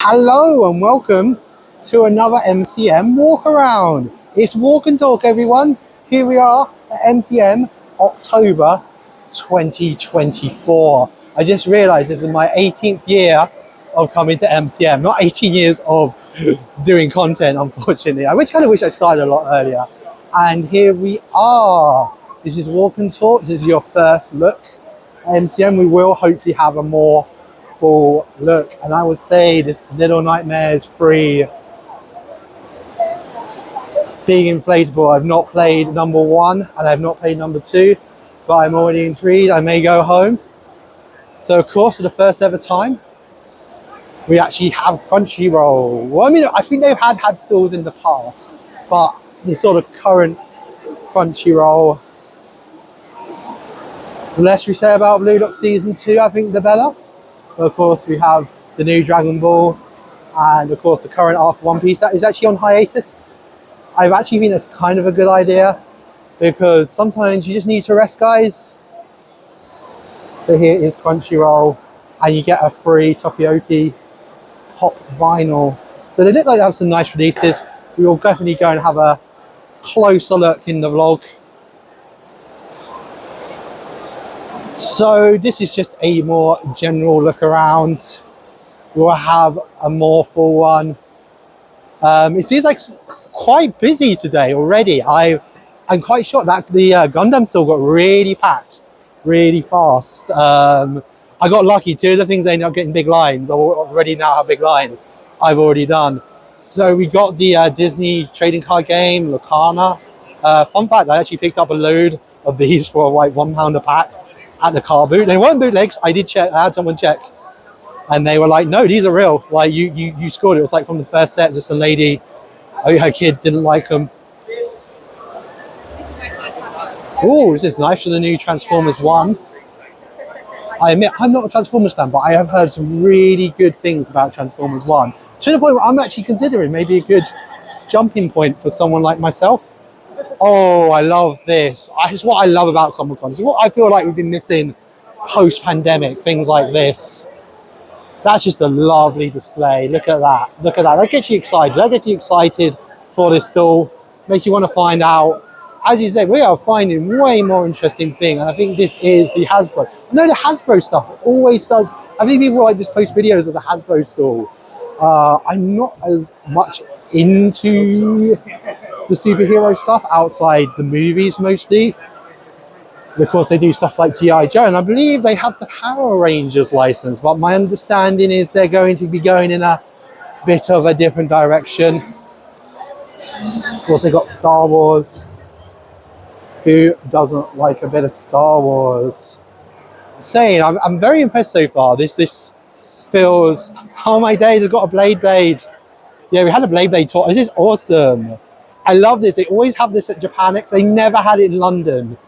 Hello and welcome to another MCM walk around. It's walk and talk, everyone. Here we are at MCM October 2024. I just realized this is my 18th year of coming to MCM, not 18 years of doing content, unfortunately. I kind of wish I started a lot earlier. And here we are. This is walk and talk. This is your first look at MCM. We will hopefully have a more full look, and I would say this Little Nightmares free being inflatable. I've not played number 1 and I've not played number 2, but I'm already intrigued. I may go home. So of course, for the first ever time, we actually have Crunchyroll. Well, I mean, I think they've had stalls in the past, but the sort of current Crunchyroll, the less we say about Blue Lock Season 2, I think the better. Of course, we have the new Dragon Ball, and of course the current arc of One Piece that is actually on hiatus. I've actually think that's kind of a good idea, because sometimes you just need to rest, guys. So here is Crunchyroll, and you get a free Tokyoki pop vinyl. So they look like they have some nice releases. We will definitely go and have a closer look in the vlog. So this is just a more general look around. We'll have a more full one. It seems like quite busy today already. I'm quite shocked that the Gundam still got really packed, really fast. I got lucky. 2 of the things ended up getting big lines. I already now have big line. I've already done. So we got the Disney trading card game, Locana. Fun fact, I actually picked up a load of these for like £1 a pack at the car boot. They weren't bootlegs. I did check. I had someone check, and they were like, "No, these are real. Like you scored it." It was like from the first set. Just a lady, her kid didn't like them. Oh, this is nice for the new Transformers 1. I admit I'm not a Transformers fan, but I have heard some really good things about Transformers 1. To the point where I'm actually considering maybe a good jumping point for someone like myself. Oh, I love this. It's what I love about Comic Con. It's what I feel like we've been missing post-pandemic, things like this. That's just a lovely display. Look at that. Look at that. That gets you excited. That gets you excited for this stall. Makes you want to find out. As you said, we are finding way more interesting thing. And I think this is the Hasbro. I know the Hasbro stuff always does. I think people like just post videos of the Hasbro stall. I'm not as much into the superhero stuff outside the movies mostly. Of course, they do stuff like G.I. Joe, and I believe they have the Power Rangers license, but my understanding is they're going to be going in a bit of a different direction. Of course, they got Star Wars. Who doesn't like a bit of Star Wars? I'm very impressed so far. This feels, oh my days, I've got a Blade. Yeah, we had a Blade tour. This is awesome. I love this. They always have this at Japanex. They never had it in London.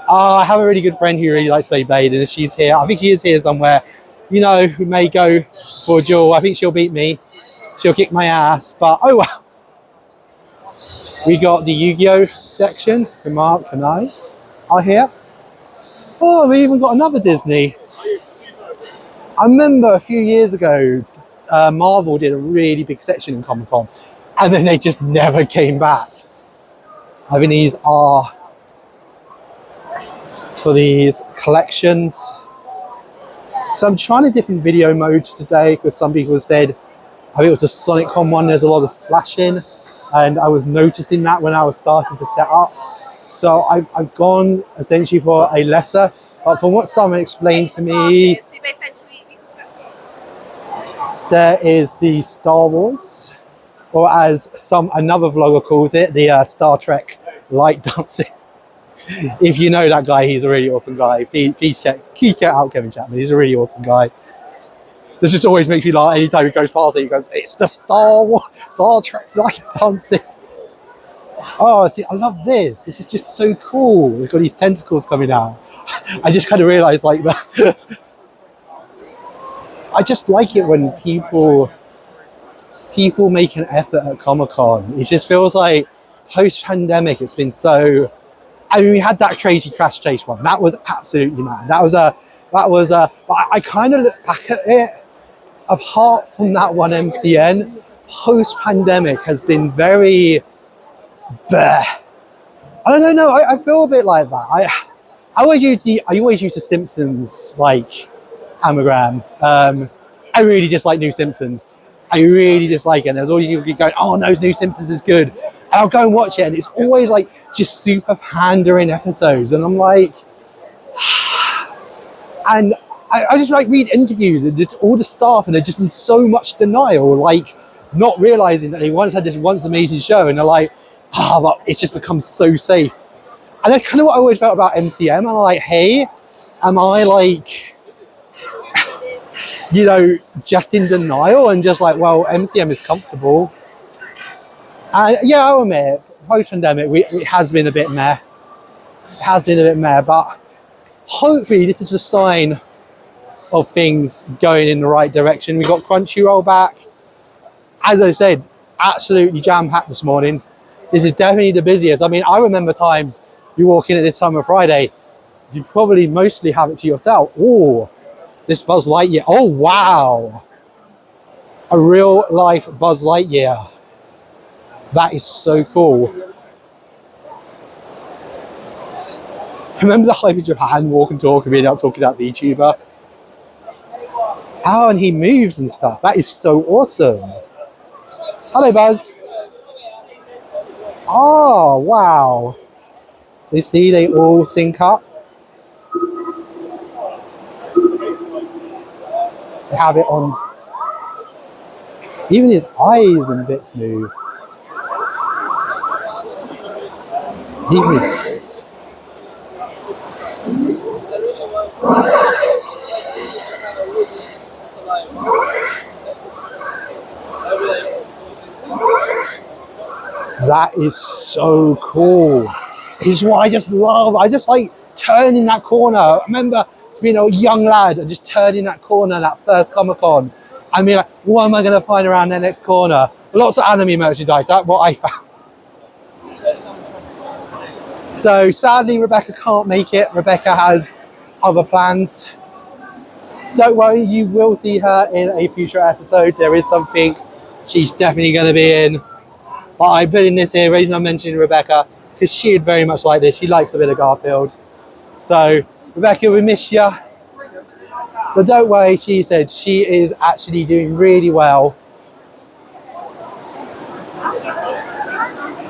I have a really good friend who really likes Blade, and if she's here, I think she is here somewhere. You know, we may go for a duel. I think she'll beat me. She'll kick my ass, but oh well. We got the Yu-Gi-Oh section. Mark and I are here. Oh, we even got another Disney. I remember a few years ago, Marvel did a really big section in Comic Con, and then they just never came back. I mean, these are for these collections. So I'm trying different video modes today, because some people said, I think it was a Sonic Con one, there's a lot of flashing, and I was noticing that when I was starting to set up. So I've gone essentially for a lesser, but from what someone explained to me, there is the Star Wars, or as another vlogger calls it, the Star Trek light dancing. If you know that guy, he's a really awesome guy. Please check out Kevin Chapman. He's a really awesome guy. This just always makes me laugh. Anytime he goes past it, he goes, "It's the Star Trek light dancing." Oh, see, I love this. This is just so cool. We've got these tentacles coming out. I just kind of realized like that. I just like it when people make an effort at Comic-Con. It just feels like post-pandemic, it's been so. I mean, we had that crazy Crash Chase one. That was absolutely mad. But I kind of look back at it apart from that one MCN, post-pandemic has been very bleh. I don't know. I feel a bit like that. I always use the Simpsons like anagram. I really dislike New Simpsons. I really dislike it. And there's always people going, "Oh no, New Simpsons is good," and I'll go and watch it, and it's always like just super pandering episodes, and I'm like, and I just like read interviews and just all the staff, and they're just in so much denial, like not realizing that they once had this once amazing show, and they're like, but it's just become so safe. And that's kind of what I always felt about MCM. I'm like, hey, am I like, you know, just in denial and just like, well, MCM is comfortable. And yeah, I'll admit, post-pandemic, it has been a bit meh. It has been a bit meh, but hopefully this is a sign of things going in the right direction. We got Crunchyroll back. As I said, absolutely jam-packed this morning. This is definitely the busiest. I mean, I remember times you walk in at this Summer Friday, you probably mostly have it to yourself. Oh, this Buzz Lightyear. Oh, wow. A real life Buzz Lightyear. That is so cool. Remember the hype in Japan, walk and talk, and being out talking about VTuber? Oh, and he moves and stuff. That is so awesome. Hello, Buzz. Oh, wow. So you see, they all sync up. They have it on. Even his eyes and bits move. He moves. That is so cool. It's what I just love. I just like turning that corner. I remember being a young lad and just turning that corner, that first Comic Con. I mean, like, what am I going to find around the next corner? Lots of anime merchandise. That's what I found. So sadly, Rebecca can't make it. Rebecca has other plans. Don't worry, you will see her in a future episode. There is something she's definitely going to be in. But I put in this here, reason I'm mentioning Rebecca, because she'd very much like this. She likes a bit of Garfield. So, Rebecca, we miss you. But don't worry, she said she is actually doing really well.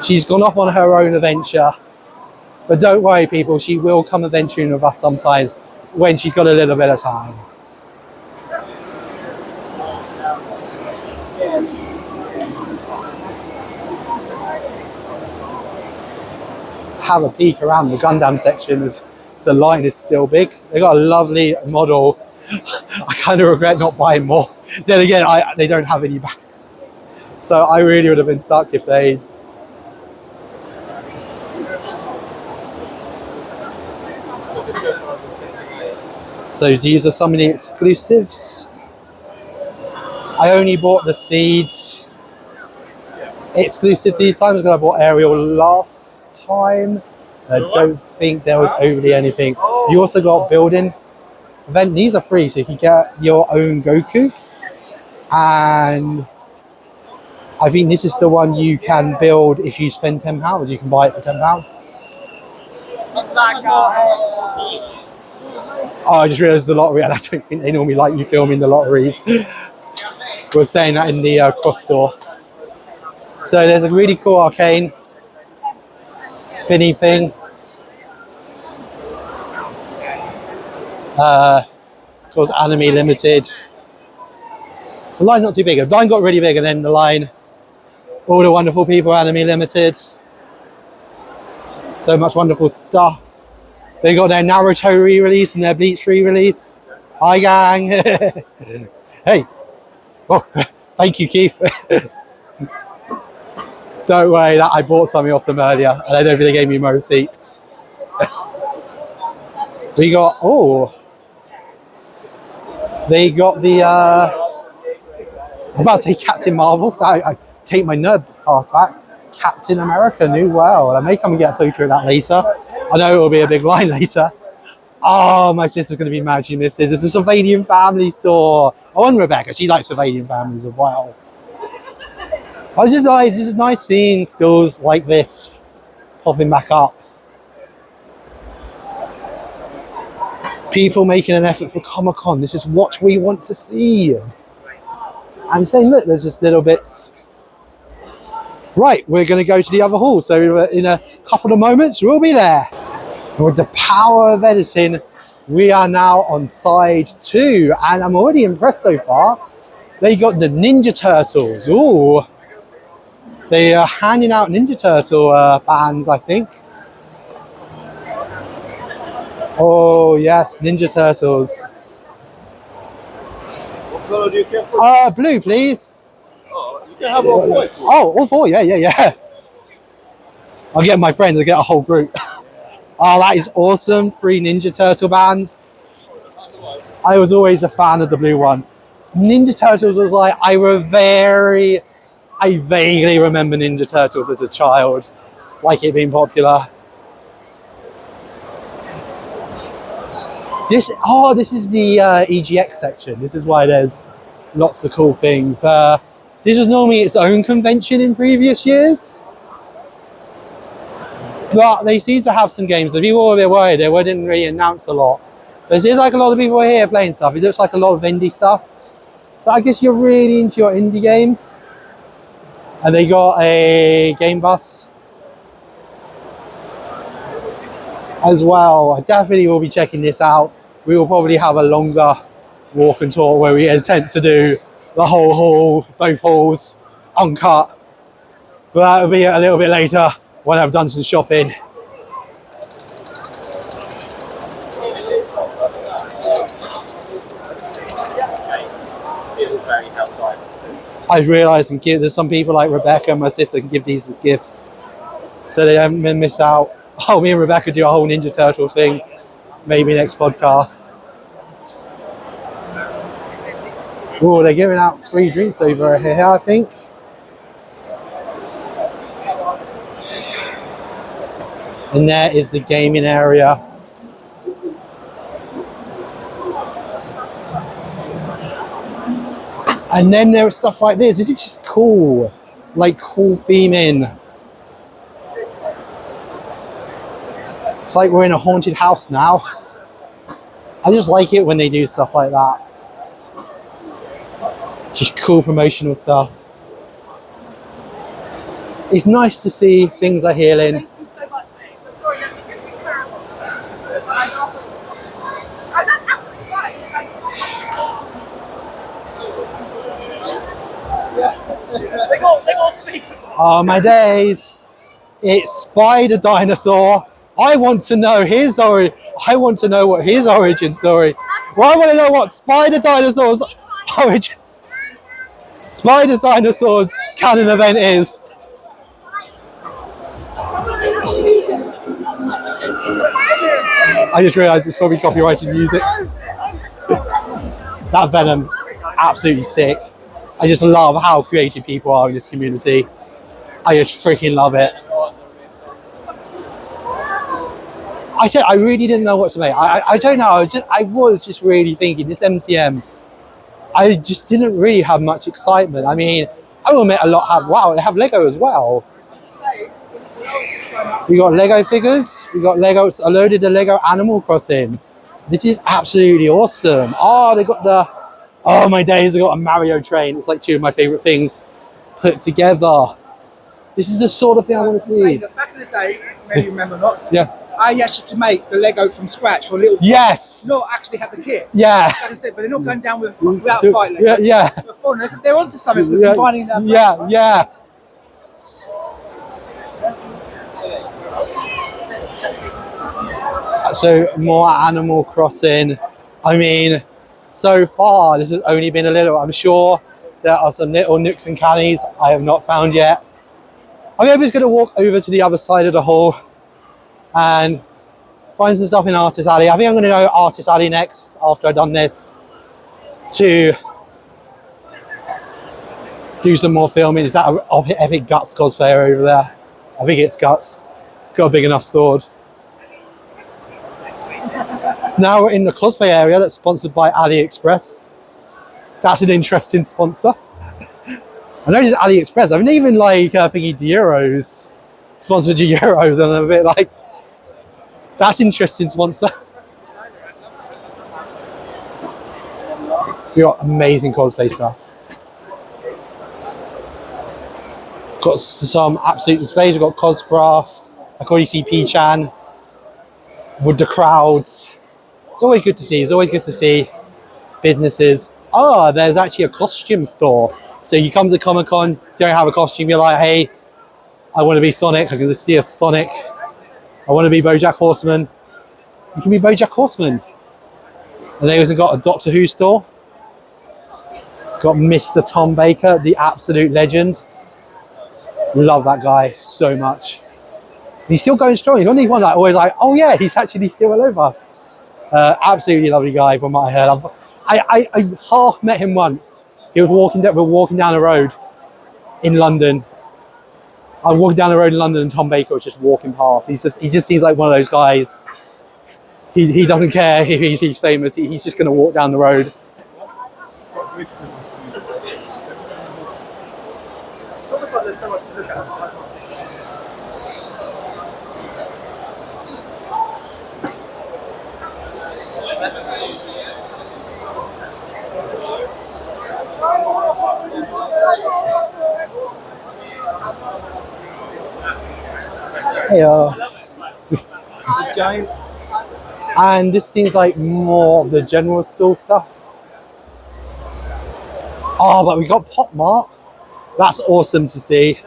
She's gone off on her own adventure. But don't worry, people, she will come adventuring with us sometimes when she's got a little bit of time. Have a peek around the Gundam section as the line is still big. They got a lovely model. I kind of regret not buying more. Then again, they don't have any back. So I really would have been stuck if they'd. So these are some of the exclusives. I only bought the Seeds exclusive these times because I bought Ariel last time. I don't think there was overly anything. You also got building event. These are free, so you can get your own Goku. And I think this is the one you can build if you spend £10. You can buy it for £10. Oh, I just realised the lottery, and I don't think they normally like you filming the lotteries. We're saying that in the cross store. So there's a really cool arcane spinny thing. Called Anime Limited. The line's not too big. The line got really big, and then the line, all the wonderful people, Anime Limited. So much wonderful stuff. They got their Naruto re-release and their Bleach re-release. Hi, gang. Hey. Oh, thank you, Keith. Don't worry, that I bought something off them earlier, and I don't think they gave me my receipt. We got, they got the, I'm about to say Captain Marvel. I take my nerd pass back. Captain America, New World. I may come and get a photo of that later. I know it'll be a big line later. Oh, my sister's going to be mad she missed this. It's a Sylvanian family store. Oh, and Rebecca, she likes Sylvanian families as well. I just like, it's just nice seeing stores like this popping back up. People making an effort for Comic Con. This is what we want to see. And saying, look, there's just little bits. Right, we're going to go to the other hall. So in a couple of moments, we'll be there. And with the power of editing, we are now on side 2. And I'm already impressed so far. They got the Ninja Turtles. Ooh. They are handing out Ninja Turtle bands, I think. Oh, yes, Ninja Turtles. What colour do you care for? Blue, please. Oh, you can have all 4. Oh, all 4, yeah. I'll get my friends, I'll get a whole group. Oh, that is awesome. 3 Ninja Turtle bands. I was always a fan of the blue one. Ninja Turtles was like, I vaguely remember Ninja Turtles as a child, like it being popular. This is the EGX section. This is why there's lots of cool things. This was normally its own convention in previous years, but they seem to have some games. The people were a bit worried. They didn't really announce a lot. But it seems like a lot of people are here playing stuff. It looks like a lot of indie stuff. So I guess you're really into your indie games. And they got a game bus as well. I definitely will be checking this out. We will probably have a longer walk and tour where we attempt to do the whole hall, both halls, uncut. But that'll be a little bit later when I've done some shopping. I've realised there's some people like Rebecca and my sister can give these as gifts, so they haven't been missed out. Oh, me and Rebecca do a whole Ninja Turtles thing, maybe next podcast. Oh, they're giving out free drinks over here, I think. And there is the gaming area. And then there was stuff like this. This is just cool, like cool theming. It's like we're in a haunted house now. I just like it when they do stuff like that. Just cool promotional stuff. It's nice to see things are healing. Thank you so much, mate. I'm sorry, that's going to be terrible. They got speak. Oh, my days. It's Spider Dinosaur. I want to know his origin. I want to know what his origin story. Well, I want to know what Spider Dinosaur's origin. Spider Dinosaur's canon event is. I just realised it's probably copyrighted music. That Venom, absolutely sick. I just love how creative people are in this community. I just freaking love it. I said I really didn't know what to make. I don't know. I was just really thinking this MCM. I just didn't really have much excitement. I mean, I will admit a lot have. Wow, they have Lego as well. We got Lego figures. We got Lego. I loaded the Lego Animal Crossing. This is absolutely awesome. Oh, they got the. Oh my days! I got a Mario train. It's like 2 of my favorite things put together. This is the sort of thing I want to see. Back in the day, maybe you remember not. Yeah. I actually had to make the Lego from scratch for a little. Yes. Not actually have the kit. Yeah. Like I said, but they're not going down without fight Lego. Yeah. Yeah. They're fun. They're onto something with combining them. Yeah. Yeah. So more Animal Crossing. I mean, so far this has only been a little. I'm sure there are some little nooks and crannies I have not found yet. I'm just going to walk over to the other side of the hall and find some stuff in Artist Alley. I think I'm going to go Artist Alley next after I've done this to do some more filming. Is that an epic Guts cosplayer over there? I think it's Guts. It's got a big enough sword. Now we're in the cosplay area that's sponsored by AliExpress. That's an interesting sponsor. I know it's AliExpress. I mean, even like thinking Euros, sponsored Euros, and I'm a bit like, that's interesting sponsor. We got amazing cosplay stuff. Got some absolute displays. We've got Coscraft. I can already see P-Chan with the crowds. It's always good to see. It's always good to see businesses. Oh, there's actually a costume store. So you come to Comic Con, you don't have a costume, you're like, hey, I want to be Sonic. I can just see a Sonic. I want to be BoJack Horseman. You can be BoJack Horseman. And they also got a Doctor Who store. Got Mr. Tom Baker, the absolute legend. Love that guy so much. He's still going strong. He's the only one like always like, oh yeah, he's actually still alive with us. Absolutely lovely guy from what I heard. I half met him once. He was walking down. We were walking down the road in London. I was walking down the road in London, and Tom Baker was just walking past. He just seems like one of those guys. He doesn't care if he's famous. He's just going to walk down the road. It's almost like there's so much to look at. Hey, and this seems like more of the general store stuff. Oh, but we got Pop Mart. That's awesome to see.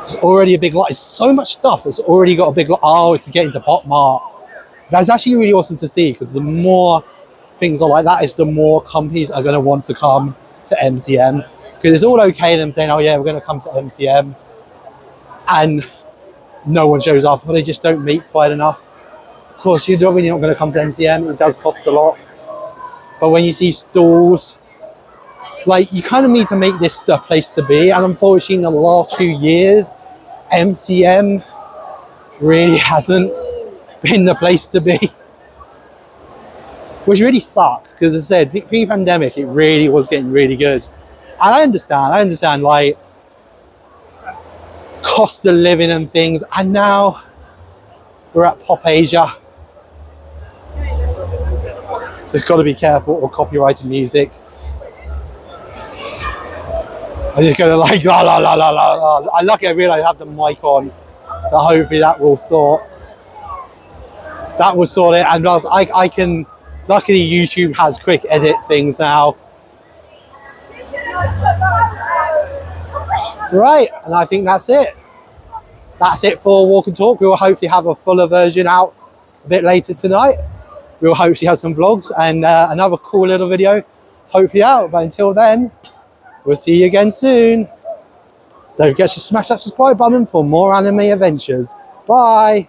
It's already a big lot. It's so much stuff. It's already got a big lot. Oh, it's getting to Pop Mart. That's actually really awesome to see, because the more things are like that, is the more companies are going to want to come to MCM. Because it's all okay them saying, oh yeah, we're going to come to MCM, and no one shows up, or they just don't meet quite enough. Of course, you're not going to come to MCM. It does cost a lot. But when you see stalls, like, you kind of need to make this the place to be. And unfortunately, in the last few years, MCM really hasn't been the place to be. Which really sucks, because as I said, pre-pandemic, it really was getting really good. And I understand, like, cost of living and things. And now we're at Pop Asia. Just got to be careful of copyrighted music. I'm just going to like la la la la la la. I'm lucky I realised I have the mic on, so hopefully that will sort it. And plus I can, luckily YouTube has quick edit things now. Right, and I think that's it. That's it for Walk and Talk. We will hopefully have a fuller version out a bit later tonight. We will hopefully have some vlogs and another cool little video hopefully out. But until then, we'll see you again soon. Don't forget to smash that subscribe button for more anime adventures. Bye.